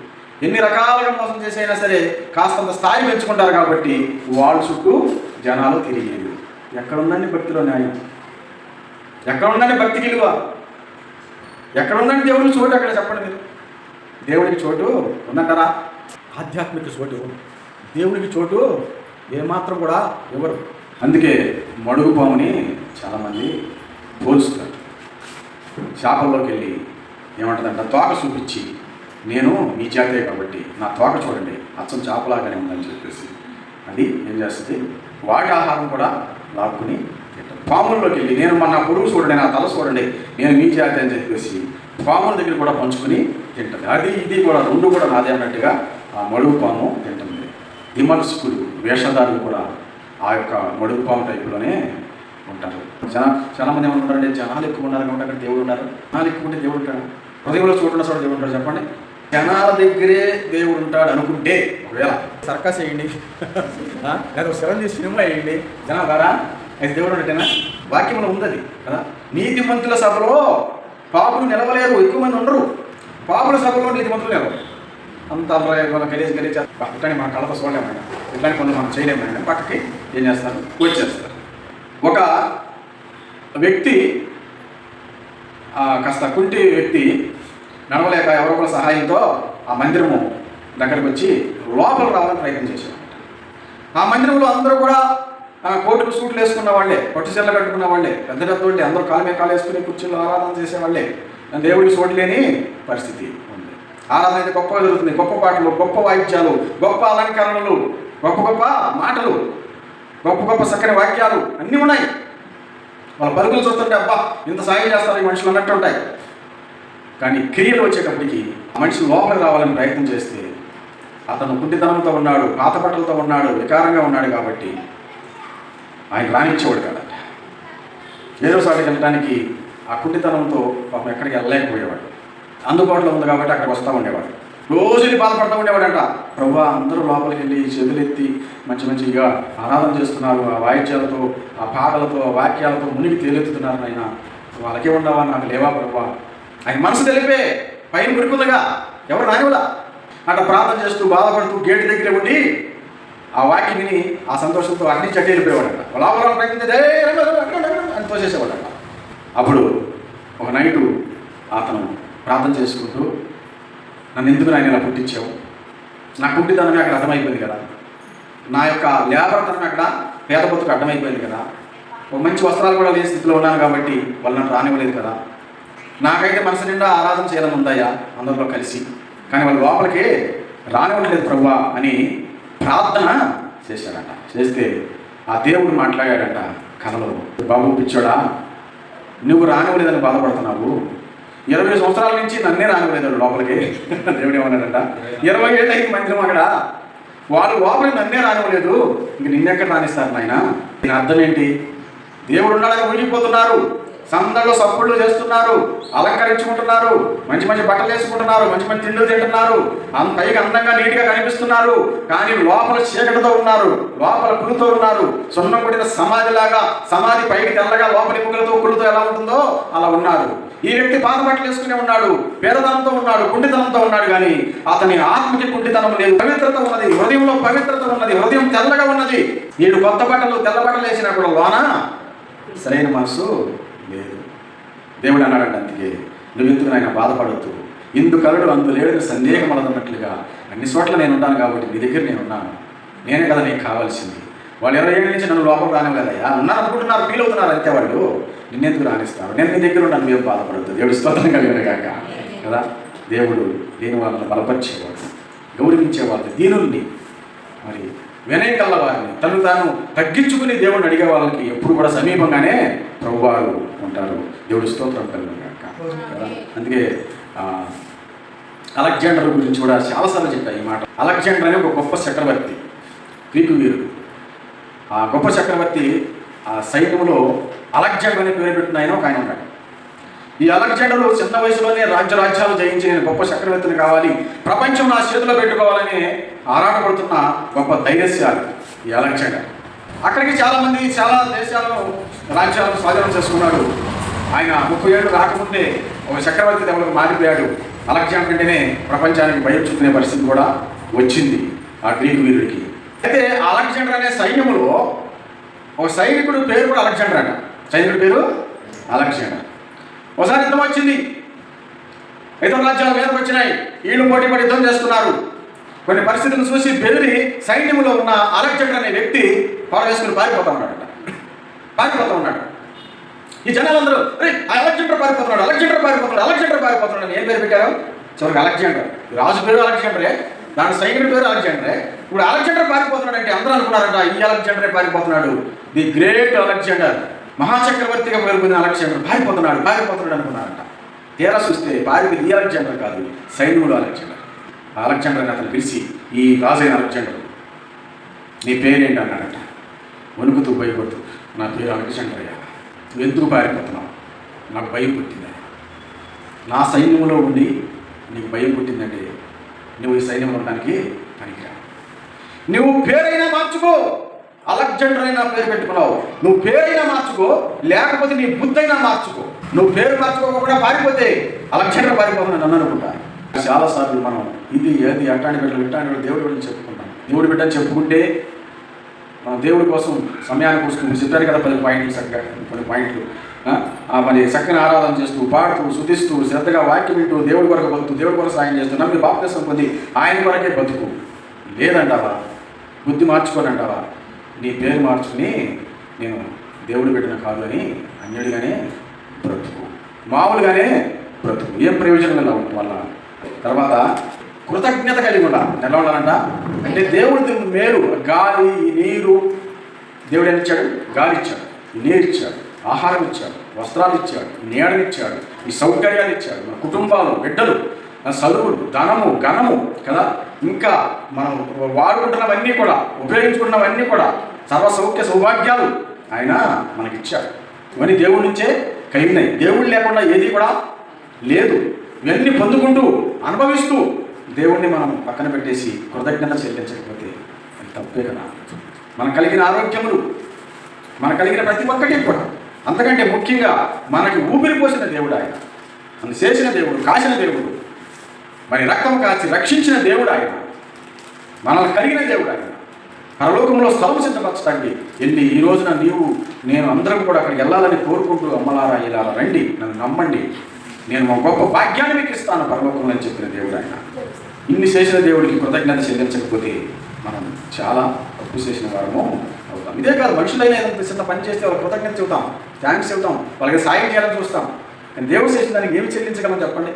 ఎన్ని రకాలుగా మోసం చేసైనా సరే కాస్తంత స్థాయి పెంచుకుంటారు కాబట్టి వాళ్ళ చుట్టూ జనాలు తిరిగేది. ఎక్కడుందండి భక్తిలో న్యాయం? ఎక్కడుందండి భక్తి విలువ? ఎక్కడుందండి దేవుడికి చోటు? అక్కడ చెప్పండి మీరు. దేవుడికి చోటు ఉందంటారా? ఆధ్యాత్మిక చోటు, దేవుడికి చోటు ఏమాత్రం కూడా ఎవరు. అందుకే మడుగు పాముని చాలామంది పోలుస్తారు. చేపల్లోకి వెళ్ళి ఏమంటుందంట తోక చూపించి నేను మీ జాతే కాబట్టి నా తోక చూడండి అచ్చం చేపలాగానే ఉందని చెప్పేసి అది ఏం చేస్తుంది, వాటి ఆహారం కూడా లాక్కుని తింటారు. పాముల్లోకి వెళ్ళి నేను నా పొడుగు చూడండి, నా తల చూడండి, నేను మీ జాతి అని చెప్పేసి పాముల దగ్గర కూడా పంచుకుని తింటుంది. అది ఇది కూడా రెండు కూడా నాదే అన్నట్టుగా ఆ మడుగు పాము తింటుంది. దిమనస్కులు వేషధారులు కూడా ఆ యొక్క మడుగు పాము టైపులోనే ఉంటారు. చాలామంది ఏమంటారంటే జనాలు ఎక్కువ ఉన్నారు కాబట్టి అక్కడ దేవుడు ఉన్నారు. జనాలు ఎక్కువ ఉంటే దేవుడు ఉంటాడు, హృదయంలో చూడున్న చోట దేవుడు ఉంటాడు. చెప్పండి, జనాల దగ్గరే దేవుడు ఉంటాడు అనుకుంటే ఒకవేళ సర్కస్ వేయండి లేదా చిరంజీవి సినిమా వేయండి, జనాలు ద్వారా అయితే దేవుడు ఉంటేనా? వాక్యంలో ఉంది అది కదా. నీతిమంతుల సభలో పాపులు నిలవలేరు, ఎక్కువ మంది ఉండరు. పాపుల సభలో నీతిమంతులు నిలవరు. అంత మనం గలీజ్ పక్కని మన కళ్ళతో చూడలేమైనా, ఇట్లాంటి కొంత మనం చేయలేమైనా పక్కకి ఏం చేస్తారు, వచ్చేస్తారు. ఒక వ్యక్తి కాస్త కుంటి వ్యక్తి నడవలేక ఎవరో కూడా సహాయంతో ఆ మందిరము దగ్గరికి వచ్చి లోపల రావాలని ప్రయత్నం చేశారు. ఆ మందిరంలో అందరూ కూడా కోటుకు సూట్లు వేసుకున్న వాళ్ళే, పట్టు చెల్ల కట్టుకున్న వాళ్ళే, పెద్ద పెద్దోళ్ళే, అందరూ కాలు మీద కాలు వేసుకుని కుర్చీలో ఆరాధన చేసేవాళ్ళే. దేవుడికి చోటు లేని పరిస్థితి ఉంది. ఆరాధన అయితే గొప్పగా జరుగుతుంది, గొప్ప పాటలు, గొప్ప వాయిద్యాలు, గొప్ప అలంకరణలు, గొప్ప గొప్ప మాటలు, గొప్ప గొప్ప చక్కని వాక్యాలు అన్నీ ఉన్నాయి. వాళ్ళ పరుగులు చూస్తుంటే అబ్బా ఇంత సాయం చేస్తారు ఈ మనుషులు అన్నట్టు ఉంటాయి. కానీ క్రియలు వచ్చేటప్పటికి మనిషి లోపలికి రావాలని ప్రయత్నం చేస్తే అతను కుంటితనంతో ఉన్నాడు, పాత బట్టలతో ఉన్నాడు, వికారంగా ఉన్నాడు కాబట్టి ఆయన రానిచ్చేవాడు కదంట. ఏదో సాటికి వెళ్ళడానికి ఆ కుంటితనంతో పాపం ఎక్కడికి వెళ్ళలేకపోయేవాడు. అందుబాటులో ఉంది కాబట్టి అక్కడికి వస్తూ ఉండేవాడు. రోజు బాధపడుతూ ఉండేవాడంట. ప్రభువా, అందరూ లోపలికి వెళ్ళి చేతులెత్తి మంచిగా ఆరాధన చేస్తున్నారు, ఆ వాయిద్యాలతో, ఆ పాటలతో, ఆ వాక్యాలతో మునిగి తేలెత్తుతున్నారు. ఆయన వాళ్ళకే ఉండవా, నాకు లేవా ప్రభువా? ఆయన మనసు తెలిపే పైన గురికుందగా ఎవరు రానివలా అట్లా ప్రార్థన చేస్తూ బాధపడుతూ గేటు దగ్గర ఉండి ఆ వాక్యం విని ఆ సంతోషంతో అన్ని చెట్టు వెళ్ళిపోయేవాడంట. లోపల ప్రయత్నించే అని తోసేసేవాడంట. అప్పుడు ఒక నైటు అతను ప్రార్థన చేసుకుంటూ, నన్ను ఎందుకు నాయన ఇలా పుట్టించావు? నా కుంటితనమే అక్కడ అర్థమైపోయింది కదా, నా యొక్క లేబరతనం అక్కడ పేద బతుకు అర్థమైపోయింది కదా, ఒక మంచి వస్త్రాలు కూడా లేని స్థితిలో ఉన్నాను కాబట్టి వాళ్ళు నన్ను రానివ్వలేదు కదా, నాకైతే మనసు నిండా ఆరాధన చేయాలని ఉందయ్యా అందరిలో కలిసి, కానీ వాళ్ళు లోపలికి రానివ్వట్లేదు ప్రభువా అని ప్రార్థన చేశాడంట. చేస్తే ఆ దేవుడు మాట్లాడాడంట కలలో, బాబు పిచ్చోడా, నువ్వు రానివ్వలేదని బాధపడుతున్నావు, 20 సంవత్సరాల నుంచి నన్నే రానివ్వలేదు లోపలికి. దేవుడు ఏమన్నాడంట, 20 ఏళ్ళు అయింది మందిరం అక్కడ, వాళ్ళు లోపలికి నన్నే రానివ్వలేదు, ఇంక నిన్నెక్కడ రానిస్తారు నాయన? దీని అర్థం ఏంటి? దేవుడు ఉన్నాడని ఊగిపోతున్నారు, సందడిలో సప్పుళ్ళు చేస్తున్నారు, అలంకరించుకుంటున్నారు, మంచి బట్టలు వేసుకుంటున్నారు, మంచి తిండులు తింటున్నారు, పైకి అందంగా నీట్గా కనిపిస్తున్నారు, కానీ లోపల చీకటితో ఉన్నారు, లోపల కుళ్ళుతో ఉన్నారు. సున్నం కొట్టిన సమాధిలాగా, సమాధి పైకి తెల్లగా లోపలి ముగ్గులతో కుళ్ళుతో ఎలా ఉంటుందో అలా ఉన్నారు. ఈ వ్యక్తి పాత బట్టలు వేసుకునే ఉన్నాడు, పేదతనంతో ఉన్నాడు, కుంటితనంతో ఉన్నాడు, కానీ అతని ఆత్మకి కుంటితనం లేదు, పవిత్రత ఉన్నది, హృదయంలో పవిత్రత ఉన్నది, హృదయం తెల్లగా ఉన్నది. వీడు కొత్త బట్టలు తెల్ల బట్టలు వేసినా కూడా లోన సరైన మనసు లేదు. దేవుడు అన్నాడంట, అందుకే నువ్వెందుకు నాయన బాధపడద్దు, ఇందుకలడు అందు లేడని సందేహం అన్నట్లుగా అన్ని చోట్ల నేను ఉన్నాను కాబట్టి నీ దగ్గర నేను ఉన్నాను, నేనే కదా నీకు కావాల్సింది. వాళ్ళు 20 ఏళ్ళ నుంచి నన్ను లోపల రానివ్వలేదయ్యా, ఉన్నారు అనుకుంటున్నారు, ఫీల్ అవుతున్నారు అంతే. వాళ్ళు నిన్నెందుకు రాణిస్తారు, నేను నీ దగ్గర ఉన్నాను, మేము బాధపడద్దు. దేవుడు స్తోత్రం కలిగిన కాక కదా. దేవుడు లేని వాళ్ళని బలపరిచేవాడు, గౌరవించేవాళ్ళు, దీనుల్ని, మరి వినయ కల్ల వారిని, తను తాను తగ్గించుకుని దేవుడిని అడిగే వాళ్ళకి ఎప్పుడు కూడా సమీపంగానే ప్రభువారు ఉంటారు. దేవుడు స్తోత్రం కలిగిన కాక కదా. అందుకే అలెగ్జాండర్ గురించి కూడా చాలాసార్లు చెప్పాను ఈ మాట. అలెగ్జాండర్ అనే ఒక గొప్ప చక్రవర్తి, గ్రీకు వీరుడు. ఆ గొప్ప చక్రవర్తి ఆ సైన్యంలో అలెగ్జాండర్ అనే పేరు పెట్టిన ఆయన ఒక ఆయన ఉన్నాడు. ఈ అలెగ్జాండర్ చిన్న వయసులోనే రాజ్యాలు జయించి నేను గొప్ప చక్రవర్తిని కావాలి, ప్రపంచం నా చేతిలో పెట్టుకోవాలని ఆరాటపడుతున్న గొప్ప ధైర్యశాలి ఈ అలెగ్జాండర్. అక్కడికి చాలామంది చాలా దేశాలను రాజ్యాలను స్వాధీనం చేసుకున్నాడు. ఆయన 30 ఏళ్ళు రాకముందే ఒక చక్రవర్తి దెబ్బలకు మారిపోయాడు. అలెగ్జాండర్ అంటేనే ప్రపంచానికి భయం చుట్టుకునే పరిస్థితి కూడా వచ్చింది ఆ గ్రీకు వీరుడికి. అయితే అలెగ్జాండర్ అనే సైన్యంలో ఒక సైనికుడు పేరు కూడా అలెగ్జాండర్ అంట. సైనికుడి పేరు అలెగ్జాండర్. ఒకసారి యుద్ధం వచ్చింది, ఇతర రాజ్యాల మీదకి వచ్చినాయి, వీళ్ళు పోటీ పడి యుద్ధం చేస్తున్నారు. కొన్ని పరిస్థితులను చూసి బెదిరి సైన్యంలో ఉన్న అలెగ్జాండర్ అనే వ్యక్తి పొర వేసుకుని పారిపోతూ ఉన్నాడు. ఈ జనాలందరూ అలెగ్జాండర్ పారిపోతున్నాడు అని ఏం పేరు పెట్టారు? చివరికి అలెగ్జాండర్, రాజు పేరు అలెగ్జాండరే, దాని సైనికుడి పేరు అలెగ్జాండరే. ఇప్పుడు అలెగ్జాండర్ పారిపోతున్నాడు అంటే అందరూ అనుకున్నారంట ఈ అలెగ్జాండరే పారిపోతున్నాడు, ది గ్రేట్ అలెగ్జాండర్, మహాచక్రవర్తిగా పేరుకున్న అలెగ్జాండర్ పారిపోతున్నాడు అనుకున్నారంట. తీరా చూస్తే పారిపోయింది ఈ అలెగ్జాండర్ కాదు, సైన్యంలో అలెగ్జాండర్. అలెగ్జాండర్ అని అతను పిలిచి, ఈ రాజైన అలెగ్జాండర్ నీ పేరేంటి అన్నాడట. వణుకుతూ భయపడుతూ, నా పేరు అలెగ్జాండర్ అయ్యా, నువ్వు ఎందుకు పారిపోతున్నావు? నాకు భయం పుట్టింది. నా సైన్యంలో ఉండి నీకు భయం పుట్టిందంటే నువ్వు ఈ సైన్యంలో ఉండడానికి పనికిరా. నువ్వు పేరైనా మార్చుకో, అలెగ్జాండర్ అయినా పేరు పెట్టుకున్నావు, నువ్వు పేరైనా మార్చుకో, లేకపోతే నీ బుద్ధి అయినా మార్చుకో. నువ్వు పేరు మార్చుకోకుండా పారిపోతే అలెగ్జాండర్ పారిపోతున్నాను నన్ను అనుకుంటా. చాలాసార్లు మనం ఇది ఏది అట్టాంటి బిడ్డలు దేవుడి బిడ్డలు చెప్పుకుంటాం. దేవుడి బిడ్డలు చెప్పుకుంటే మనం దేవుడి కోసం సమయానికి వస్తుంది. చెప్పారు కదా 10 పాయింట్లు, చక్కగా 10 పాయింట్లు. మరి చక్కని ఆరాధన చేస్తూ, పాడుతూ, శుద్ధిస్తూ, శ్రద్ధగా వాక్యం వింటూ, దేవుడి కొరకు బతుకు, దేవుడి కొరకు సాయం చేస్తూ, నమ్మి బాప్తిసం పొంది ఆయన కొరకే బతుకు. లేదంటావా? బుద్ధి మార్చుకోనంటావా? నీ పేరు మార్చుకుని నేను దేవుడి బిడ్డను కాదు అని అన్యుడిగానే బ్రతుకు, మామూలుగానే బ్రతుకు. ఏం ప్రయోజనం ఇలా ఉంటుంది వల్ల? తర్వాత కృతజ్ఞత కలిగి ఉండాలి. ఎలా ఉండాలంట అంటే దేవుడి మేలు, గాలి, నీరు, దేవుడు ఏమి ఇచ్చాడు? గాలి ఇచ్చాడు, నీరు ఇచ్చాడు, ఆహారం ఇచ్చాడు, వస్త్రాలు ఇచ్చాడు, నీడనిచ్చాడు, ఈ సౌకర్యాలు ఇచ్చాడు, మన కుటుంబాలు, బిడ్డలు, చదువులు, ధనము, ఘనము కదా, ఇంకా మనం వాడుకుంటున్నవన్నీ కూడా, ఉపయోగించుకున్నవన్నీ కూడా, సర్వ సౌఖ్య సౌభాగ్యాలు ఆయన మనకిచ్చాడు. ఇవన్నీ దేవుడి నుంచే కలిగినాయి. దేవుడు లేకుండా ఏది కూడా లేదు. ఇవన్నీ పొందుకుంటూ అనుభవిస్తూ దేవుణ్ణి మనం పక్కన పెట్టేసి కృతజ్ఞత చెల్లించకపోతే అది తప్పే కదా. మనకు కలిగిన ఆరోగ్యములు, మనకు కలిగిన ప్రతి ఒక్కటి కూడా, అంతకంటే ముఖ్యంగా మనకి ఊపిరి పోసిన దేవుడు ఆయన, మనం చేసిన దేవుడు, కాసిన దేవుడు, మరి రక్తం కాచి రక్షించిన దేవుడు ఆయన, మనల్ని కలిగిన దేవుడు ఆయన, పరలోకంలో స్థలం సిద్ధపరచడానికి వెళ్ళి ఈ రోజున నేను అందరం కూడా అక్కడికి వెళ్ళాలని కోరుకుంటూ అమ్మలారా ఇలా రండి, నన్ను నమ్మండి, నేను మా గొప్ప భాగ్యాన్ని మీకు ఇస్తాను పరలోకంలో అని చెప్పిన దేవుడు ఆయన. ఇన్ని చేసిన దేవుడికి కృతజ్ఞత చెల్లించకపోతే మనం చాలా తప్పు చేసిన వారము అవుతాం. ఇదే కాదు, మనుషులైనా ఏదైనా చిన్న పని చేస్తే వాళ్ళకి కృతజ్ఞత చెబుతాం, థ్యాంక్స్ చెబుతాం, వాళ్ళకి సాయం చేయాలని చూస్తాం. కానీ దేవుడు చేసిన దానికి ఏమి చెల్లించగలం చెప్పండి?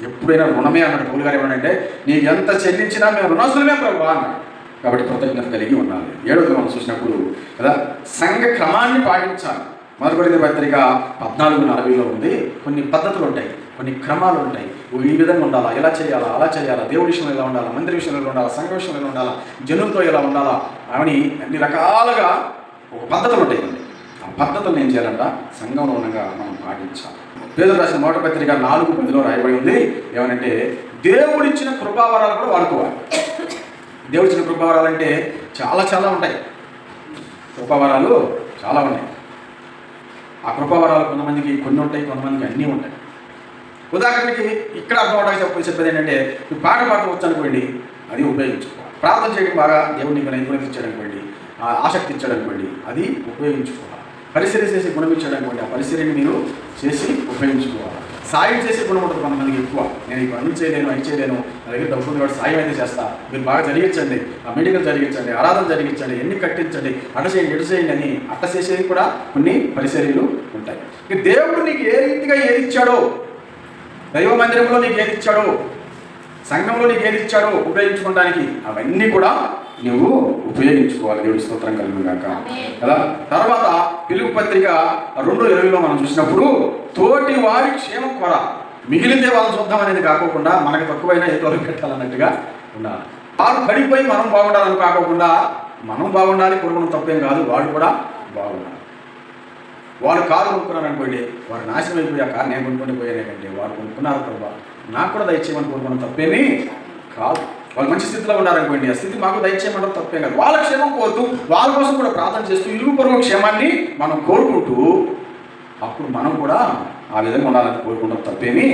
ఎప్పుడైనా రుణమే అన్నాడు పౌలు గారు. ఏమనంటే నీకు ఎంత చెల్లించినా మేము రుణస్తులమే ప్రభువా అన్నాడు. కాబట్టి కృతజ్ఞత కలిగి ఉండాలి. 7వ మనం చూసినప్పుడు కదా, సంఘ క్రమాన్ని పాటించాలి. మొదటి కొరింథీ పత్రిక 14:40 ఉంది. కొన్ని పద్ధతులు ఉంటాయి, కొన్ని క్రమాలు ఉంటాయి. ఈ విధంగా ఉండాలా, ఎలా చేయాలా, అలా చేయాలా, దేవుడి విషయంలో ఎలా ఉండాలా, మందిర విషయంలో ఎలా ఉండాలా, సంఘ విషయంలో ఎలా ఉండాలా, జనులతో ఎలా ఉండాలా అని అన్ని రకాలుగా ఒక పద్ధతులు ఉంటాయి. ఆ పద్ధతులు ఏం చేయాలంట? సంఘంలో ఉండగా మనం పాటించాలి. పేదలు రాసిన మొదటి పత్రిక 4:10 రాయబడి ఉంది. ఏమనంటే దేవుడిచ్చిన కృపావరాలు కూడా వాడుకోవాలి. దేవుడిచ్చిన కృపావరాలు అంటే చాలా ఉంటాయి. కృపావరాలు చాలా ఉన్నాయి. ఆ కృపావరాలు కొంతమందికి కొన్ని ఉంటాయి, కొంతమందికి అన్నీ ఉంటాయి. ఉదాహరణకి ఇక్కడ అర్థం అవడానికి చెప్పేది ఏంటంటే, నువ్వు పాట పాడవచ్చు అనుకోండి, అది ఉపయోగించుకోవాలి. ప్రార్థన చేయడం బాగా దేవుడిని నైపుణ్యం ఇచ్చాడనుకోండి, ఆసక్తి ఇచ్చాడనుకోండి, అది ఉపయోగించుకోవాలి. పరిశీలన చేసి గుణం ఇచ్చాడనుకోండి, ఆ పరిశీలన మీరు చేసి ఉపయోగించుకోవాలి. సాయం చేసే గుణం ఉంటుంది కొంతమందికి ఎక్కువ. నేను ఈ పనులు చేయలేను, అది చేయలేను, నా దగ్గర డబ్బు ఉంది కాబట్టి సాయం అయితే చేస్తా, మీరు బాగా జరిగించండి, ఆ మెడికల్ జరిగించండి, ఆరాధన జరిగించండి, ఎన్ని కట్టించండి, అట చేయండి, ఎటు చేయండి అని అట్ట చేసేది కూడా కొన్ని పరిశీలనలు ఉంటాయి. ఇక దేవుడు నీకు ఏ రీతిగా ఏది ఇచ్చాడో, దైవ మందిరంలో నీకు ఏది ఇచ్చాడో, సంఘంలో నీకు ఏది ఇచ్చాడో ఉపయోగించుకోవడానికి అవన్నీ కూడా నువ్వు ఉపయోగించుకోవాలి. దేవుడి స్తోత్రం కలుగుగాక కదా. తర్వాత పిలుపు పత్రిక 2:20 మనం చూసినప్పుడు తోటి వారి క్షేమం కొర మిగిలితే వాళ్ళు చూద్దాం అనేది కాకుండా మనకు తక్కువైనా ఏదో పెట్టాలన్నట్టుగా ఉండాలి. వారు పడిపోయి మనం బాగుండాలని కాకుండా మనం బాగుండాలి, కొడుకున్న తప్పేం కాదు, వాడు కూడా బాగుండాలి. వాళ్ళు కారు కొనుక్కున్నారు అనుకోండి, వారు నాశనం అయిపోయి ఆ కారు నేను కొనుక్కొని పోయానే కంటే వారు కొనుక్కున్నారు ప్రభా, నాకు కూడా దయచేయమని కోరుకున్న తప్పేమీ కాదు. వాళ్ళు మంచి స్థితిలో ఉన్నారనుకోండి, ఆ స్థితి మాకు దయచేయమంటారు తప్పేం కాదు. వాళ్ళ క్షేమం కోరుతూ వాళ్ళ కోసం కూడా ప్రార్థన చేస్తూ ఇరుగు పొరుగు క్షేమాన్ని మనం కోరుకుంటూ అప్పుడు మనం కూడా ఆ విధంగా ఉండాలని కోరుకుంటాం తప్పేమీ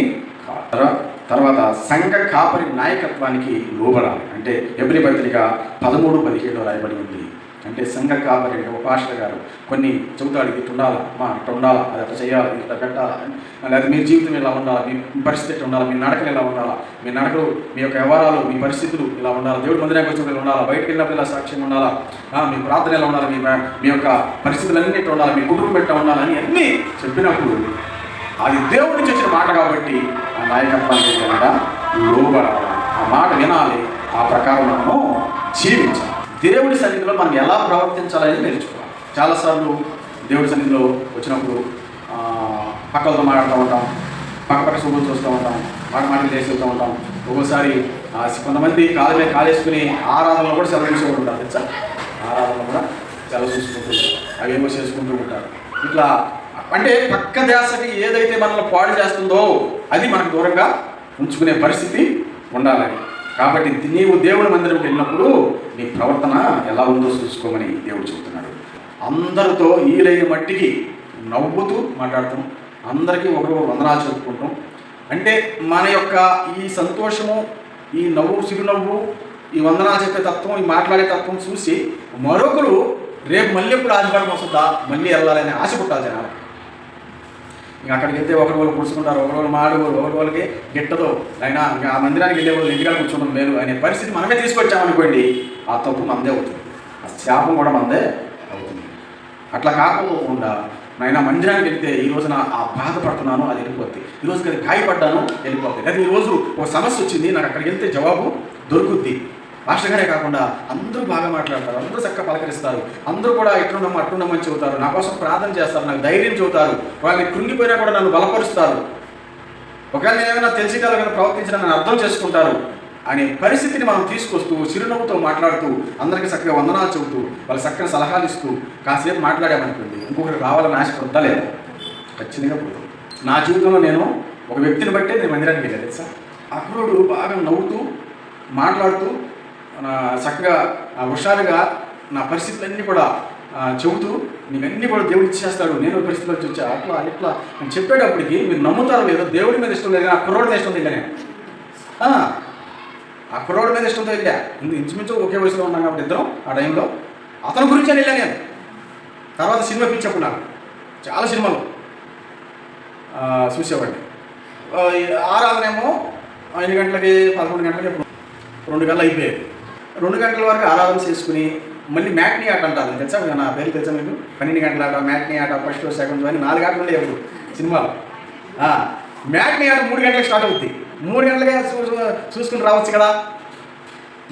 కాదు. తర్వాత సంఘ కాపరి నాయకత్వానికి లోబడాలి. అంటే హెబ్రీ పత్రిక 13:17 రాయబడి ఉంది. అంటే సంఘ కాపరి అంటే ఒక పాస్టర్ గారు కొన్ని చెబుతాడు, ఇట్లా ఉండాలా, ఇట్లా ఉండాలా, అది అట్లా చేయాలి, ఇట్లా పెట్టాలా, లేదా మీ జీవితం ఇలా ఉండాలా, మీ పరిస్థితి ఎట్లా ఉండాలా, మీ నడకలు ఎలా ఉండాలా, మీ నడకలు, మీ యొక్క వ్యవహారాలు, మీ పరిస్థితులు ఇలా ఉండాలా, దేవుడి మందిరానికి వచ్చినప్పుడు ఇలా ఉండాలా, బయటకు వెళ్ళినప్పుడు ఇలా సాక్ష్యంగా ఉండాలా, మీ ప్రార్థన ఎలా ఉండాలి, మీ యొక్క పరిస్థితులన్నీ ఎట్లా ఉండాలి, మీ కుటుంబం ఎట్లా ఉండాలని అన్నీ చెప్పినప్పుడు అది దేవుడి నుంచి వచ్చిన మాట కాబట్టి ఆ నాయకత్వానికి కూడా లోబడాలి, ఆ మాట వినాలి, ఆ ప్రకారం మనము జీవించాలి. దేవుడి సన్నిధిలో మనం ఎలా ప్రవర్తించాలని నేర్చుకోవాలి. చాలాసార్లు దేవుడి సన్నిధిలో వచ్చినప్పుడు పక్కలతో మాట్లాడుతూ ఉంటాం, పక్క శుభ్రం చూస్తూ ఉంటాం, మాటలు చేసి వెళ్తూ ఉంటాం. ఒక్కోసారి కొంతమంది కాళ్ళ మీద కాలేసుకుని ఆరాధనలో కూడా సెలవు చూసుకుంటూ ఉంటారు. తెలుసా, ఆరాధనలో కూడా సెలవు చూసుకుంటూ అవేమో చేసుకుంటూ ఉంటారు. ఇట్లా అంటే పక్క దేశకి ఏదైతే మనల్ని పాడు చేస్తుందో అది మనకు దూరంగా ఉంచుకునే పరిస్థితి ఉండాలని. కాబట్టి నీవు దేవుడి మందిరంకి వెళ్ళినప్పుడు నీ ప్రవర్తన ఎలా ఉందో చూసుకోమని దేవుడు చెబుతున్నాడు. అందరితో ఈలైన మట్టికి నవ్వుతూ మాట్లాడతాం, అందరికీ ఒకరు వందనాలు చెప్పుకుంటాం. అంటే మన యొక్క ఈ సంతోషము, ఈ నవ్వు, చిరునవ్వు, ఈ వందనాలు చెప్పే తత్వం, ఈ మాట్లాడే తత్వం చూసి మరొకరు రేపు మళ్ళీ ఎప్పుడు ఆదివారం వస్తుందా, మళ్ళీ వెళ్ళాలని ఆశ పుట్టాలి జనాలు. ఇంకా అక్కడికి వెళ్తే ఒకరి వాళ్ళు కూర్చుకుంటారు, ఒకరు మాడుకోరు, ఒకరి వాళ్ళకి గిట్టదు, అయినా ఇంకా ఆ మందిరానికి వెళ్ళే వాళ్ళు ఇంటికాడ కూర్చోవడం మేలు అనే పరిస్థితి మనమే తీసుకొచ్చామనుకోండి, ఆ తప్పు మనదే అవుతుంది, ఆ శాపం కూడా మనదే అవుతుంది. అట్లా కాకుండా నాయన మందిరానికి వెళ్తే ఈ రోజున ఆ బాధపడుతున్నాను, అది వెళ్ళిపోద్ది, ఈరోజు అది గాయపడ్డాను వెళ్ళిపోద్ది, అది ఈరోజు ఒక సమస్య వచ్చింది, నాకు అక్కడికి వెళ్తే జవాబు దొరుకుద్ది. మాస్టర్ గారే కాకుండా అందరూ బాగా మాట్లాడతారు, అందరూ చక్కగా పలకరిస్తారు, అందరూ కూడా ఎట్లున్నామో అట్లున్నామని చెబుతారు, నా కోసం ప్రార్థన చేస్తారు, నాకు ధైర్యం చెబుతారు, వాళ్ళని కృంగిపోయినా కూడా నన్ను బలపరుస్తారు, ఒకవేళ నేను ఏమైనా తెలిసి కాదు ప్రవర్తించిన నన్ను అర్థం చేసుకుంటారు అనే పరిస్థితిని మనం తీసుకొస్తూ చిరునవ్వుతో మాట్లాడుతూ అందరికీ చక్కగా వందనాలు చెబుతూ వాళ్ళు చక్కగా సలహాలు ఇస్తూ కాసేపు మాట్లాడామనుకోండి, ఇంకొకరికి రావాలని ఆశ పుడతా లేదా? ఖచ్చితంగా పుడుతుంది. నా జీవితంలో నేను ఒక వ్యక్తిని బట్టే నేను మందిరానికి వెళ్ళాను తెలుసా. ఆ కుర్రోడు బాగా నవ్వుతూ మాట్లాడుతూ చక్కగా హుషారుగా నా పరిస్థితులన్నీ కూడా చెబుతూ నీకు అన్నీ కూడా దేవుడు ఇచ్చేస్తాడు, నేను పరిస్థితిలో వచ్చా అట్లా ఇట్లా అని చెప్పేటప్పటికి మీరు నమ్ముతారో లేదో దేవుడి మీద ఇష్టం లేదు, ఆ కుర్రోడి మీద ఇష్టం వెళ్ళా నేను. ఆ కుర్రోడి మీద ఇష్టంతో వెళ్ళా. ఇంచుమించు ఒకే వయసులో ఉన్నాం కాబట్టి ఇద్దరం ఆ టైంలో. అతని గురించి అని వెళ్ళా నేను. తర్వాత సినిమా పిచ్చప్పుడు నాకు చాలా సినిమాలు చూసేవాడిని. ఆరాధనేమో 5 గంటలకి 11 గంటలకి 2 గంటలు అయిపోయేది. 2 గంటల వరకు ఆరాధన చేసుకుని మళ్ళీ మ్యాట్నీ ఆట అంటారు తెలుసా, నా పేరు తెలుసా మీకు? 12 గంటల ఆట, మ్యాట్నీ ఆట, ఫస్ట్ షో, సెకండ్ షో అని 4 ఆటలు ఉండేవి ఎప్పుడు సినిమాలు. మ్యాట్నీ ఆట 3 గంటలకు స్టార్ట్ అవుతుంది. 3 గంటలకే చూసుకుని రావచ్చు కదా.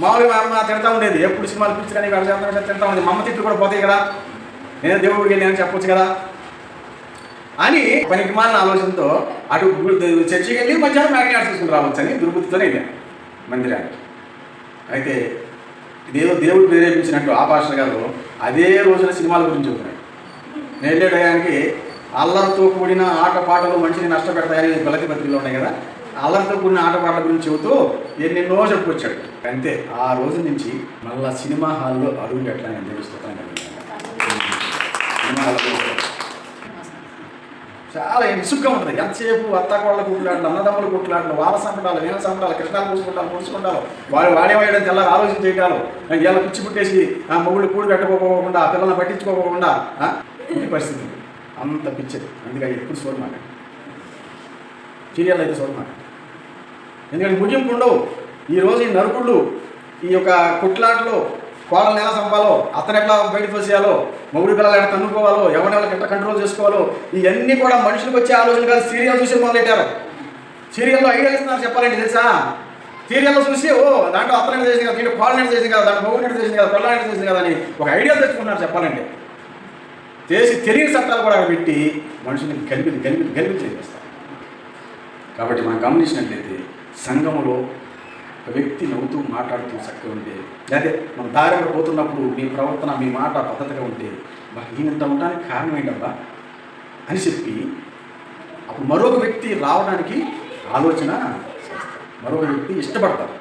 మామూలుగా మా అమ్మ తిడతా ఉండేది, ఎప్పుడు సినిమాలు పిలిచి కానీ తిడతా ఉండేది. మా అమ్మ తిట్లు కూడా పోతాయి కదా, నేను దేవుడికి వెళ్ళి చెప్పొచ్చు కదా అని పనికి మాలిన ఆలోచనతో అటు చర్చికి వెళ్ళి మధ్యాహ్నం మ్యాట్నీ ఆట చూసుకుని రావచ్చు అని దుర్బుద్ధితోనే వెళ్ళాను మందిరానికి. అయితే ఇదేదో దేవుడు ప్రేరేపించినట్టు ఆ పాస్టర్ గారు అదే రోజున సినిమాల గురించి చెబుతున్నాడు. నేను వెళ్ళే టయానికి అల్లరితో కూడిన ఆటపాటలు మనిషిని నష్టపెడతాయని గలతీ పత్రికలో ఉన్నాయి కదా, అల్లరితో కూడిన ఆటపాటల గురించి చెబుతూ ఎన్నెన్నో చెప్పుకొచ్చాడు. అంతే ఆ రోజు నుంచి మళ్ళా సినిమా హాల్లో అడుగు పెట్టాలని తెలుస్తున్నాను. సినిమా హాల్లో చాలా ఇసుగ్గా ఉంటుంది. ఎంతసేపు అత్తకోళ్ళ కుట్లాటలు, అన్నదమ్ములు కుట్లాటలు, వాళ్ళ సంపడాలు, వీళ్ళ సంపడాలు, కృష్ణాలు పూసుకుంటారు. వాడేవాడని తెల్లారి ఆలోచన చేయటాలు, ఇలా పిచ్చి పుట్టేసి ఆ మొగుళ్ళు కూడి పెట్టకపోకుండా, ఆ పిల్లల్ని పట్టించుకోకుండా ఇది పరిస్థితి. అంత పిచ్చేది. అందుకని ఎప్పుడు చూడమాట సీరియల్ అయితే చూడమాట. ఎందుకంటే ముగింపు ఉండవు. ఈరోజు ఈ నరుకుళ్ళు, ఈ యొక్క కుట్లాటలు, కోడలను ఎలా చంపాలో, అతను ఎట్లా బయటకు వచ్చేయాలో, మొగుడి పిల్లలు ఎట్లా తన్నుకోవాలో, ఎవరిని ఎట్లా కంట్రోల్ చేసుకోవాలో, ఇవన్నీ కూడా మనుషులకు వచ్చే ఆలోచన కాదు. సీరియల్ చూసి మొదలెట్టారు. సీరియల్లో ఐడియా ఇస్తున్నారు చెప్పాలంటే తెలుసా. సీరియల్లో చూసి దాంట్లో అతను చేసింది కదా, దీంట్లో కోడలు చేసింది కదా, దాంట్లో మొగుడు చేసింది కదా, పిల్లలు చేసింది కదా అని ఒక ఐడియా తెచ్చుకుంటున్నారు చెప్పాలంటే. చేసి తెలియని చట్టాలు కూడా పెట్టి మనుషుల్ని గలిపి చేస్తారు. కాబట్టి మనం గమనించినట్లయితే సంఘములో ఒక వ్యక్తి నవ్వుతూ మాట్లాడుతూ చక్కగా ఉంటే, లేకపోతే మన దారిలో పోతున్నప్పుడు మీ ప్రవర్తన, మీ మాట పద్ధతిగా ఉంటే ఈయనంత ఉండడానికి కారణం ఏంటబ్బా అని చెప్పి అప్పుడు మరొక వ్యక్తి రావడానికి ఆలోచన, మరొక వ్యక్తి ఇష్టపడతారు.